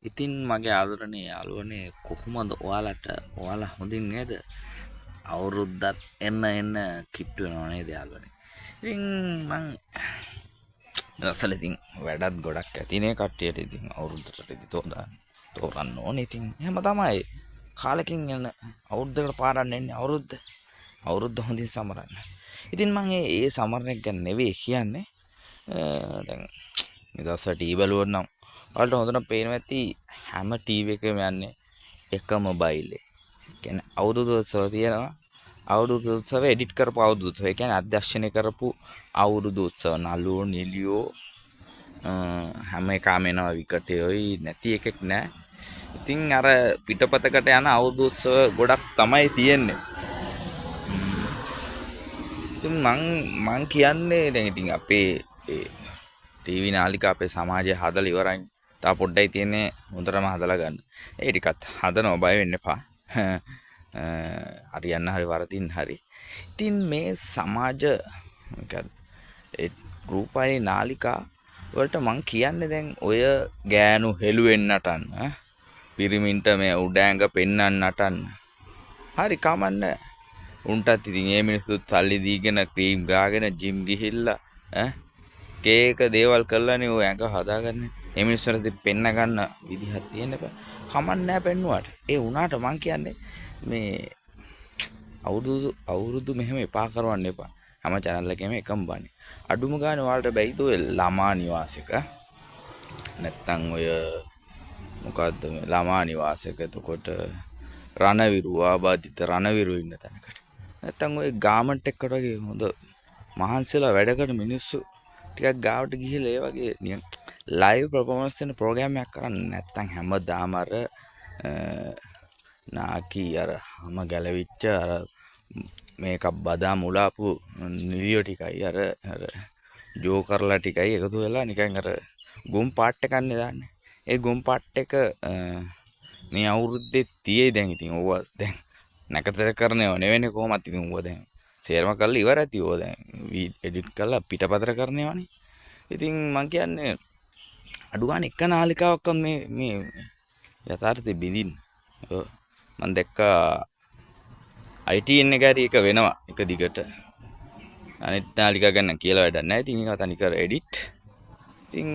ඉතින් මගේ ආදරණීය යාළුවනේ කොහොමද ඔයාලා හොඳින් නේද? අවුරුද්දත් එන්න කිට්ටු වෙනව නේද යාළුවනේ? ඉතින් මං අසල ඉතින් වැඩත් ගොඩක් ඇතිනේ කට්ටියට ඉතින් අවුරුද්දට ඉතින් තෝරන්න ඕනේ ඉතින් එහෙම තමයි. කාලෙකින් යන අවුරුද්දකට පාරක් එන්නේ අවුරුද්ද හොඳින් සමරන්න. ඉතින් මං ඒ සමරන එක ගැන නෙවෙයි කියන්නේ. දැන් නිදර්ශන ටීවී බලුවොත් නම් ඔයාලට හොඳට පේනවා ඇති හැම ටීවී එකකම යන්නේ එකම බයිලේ. කියන්නේ අවුරුදු උත්සව තියෙනවා. අවුරුදු උත්සව එඩිට් කරපු අවුරුදු උත්සව. ඒ කියන්නේ අධ්‍යක්ෂණය කරපු අවුරුදු උත්සව. නළුවෝ නිලියෝ හැම එකම එනවා විකටයෝයි නැති එකෙක් නෑ. ඉතින් අර පිටපතකට යන අවුරුදු උත්සව ගොඩක් තමයි තියෙන්නේ. ඉතින් මං කියන්නේ දැන් ඉතින් අපේ ටීවී නාලිකා අපේ සමාජය හදලා ඉවරයි. තා පොඩ්ඩයි තියෙන්නේ හොඳටම හදලා ගන්න. ඒ ටිකත් හදනවා බය වෙන්න එපා. හරියන්න හරි වරදින් හරි. ඉතින් මේ සමාජ ඒ රූපවාහිනී නාලිකා වලට මං කියන්නේ දැන් ඔය ගෑනු හෙළුවෙන් නටන්න, පිරිමින්ට මේ උඩෑඟ පෙන්වන්න නටන්න. හරි කමන්නේ. උන්ටත් ඉතින් මේ මිනිස්සුත් සල්ලි දීගෙන ක්‍රීම් ගාගෙන ජිම් ගිහිල්ලා කේක දේවල් කරලානේ ඔය ඇඟ හදාගන්නේ. මේ මිනිස්සුන්ට ඉතින් පෙන්න ගන්න විදිහක් තියෙන්න බෑ. කමන්නේ නැහැ පෙන්නුවාට. ඒ වුණාට මං කියන්නේ මේ අවුරුදු මෙහෙම එපා කරවන්න එපා. හැම channel එකේම එකම බන්නේ. අඩුම ගානේ ඔයාලට බැයිද ඔය ළමා නිවාසයක නැත්තම් ඔය මොකද්ද මේ ළමා නිවාසයක එතකොට රණවිරු ආබාධිත රණවිරු ඉන්න තැනකට. නැත්තම් ඔය ගාමන්ට් එකකට වගේ හොඳ මහන්සිලා වැඩ කරන මිනිස්සු ටිකක් ගාවට ගිහිල්ලා ඒ වගේ නිකන් ලයිව් පර්ෆෝමන්ස් වෙන ප්‍රෝග්‍රෑම් එකක් කරන්න නැත්තම් හැමදාම අර නාකි අර හැම ගැලවිච්ච අර මේක බදාම උලාපු නිලියෝ ටිකයි අර ජෝකර්ලා ටිකයි එකතු වෙලා නිකන් අර ගොම් පාට් එකක් නේ දාන්නේ. ඒ ගොම් පාට් එක මේ අවුරුද්දේ තියේ දැන් ඉතින් ඕවා දැන් නැකතර කරනව නෙවෙයි කොහොමත් ඉතින් ඕවා දැන් සේරම කරලා ඉවර ඇති ඕවා දැන් එඩිට් කරලා පිටපතට කරනවනේ. ඉතින් මං කියන්නේ අඩු ගන්න එක නාලිකාවක් මේ යථාර්ථය බින්දින්න. මං දැක්කා ITN එක හරි එක වෙනවා එක දිගට. අනිත් නාලිකා ගන්න කියලා වැඩක් නැහැ. ඉතින් ඒක තනිකර එඩිට්. ඉතින්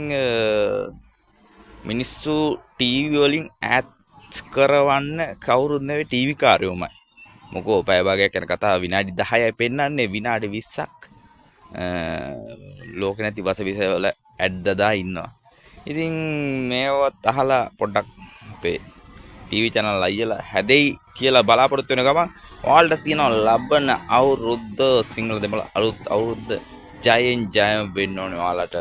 මිනිස්සු ටීවී වලින් ඈත් කරවන්න කවුරුත් නෙවෙයි ටීවී කාර්යෝමයි. මොකෝ පැය භාගයක් යන කතාව විනාඩි 10යි පෙන්වන්නේ විනාඩි 20ක් ලෝක නැති වසවිස වල ඇඩ් දදා ඉන්නවා. ඉතින් මේවත් අහලා පොඩ්ඩක් අපේ ටීවී channel අයියලා හැදෙයි කියලා බලාපොරොත්තු වෙන ගමන් ඔයාලට තියෙනවා ලබන අවුරුද්ද සිංහල දෙමළ අලුත් අවුරුද්ද ජයෙන් ජයම වෙන්න ඕනේ ඔයාලට.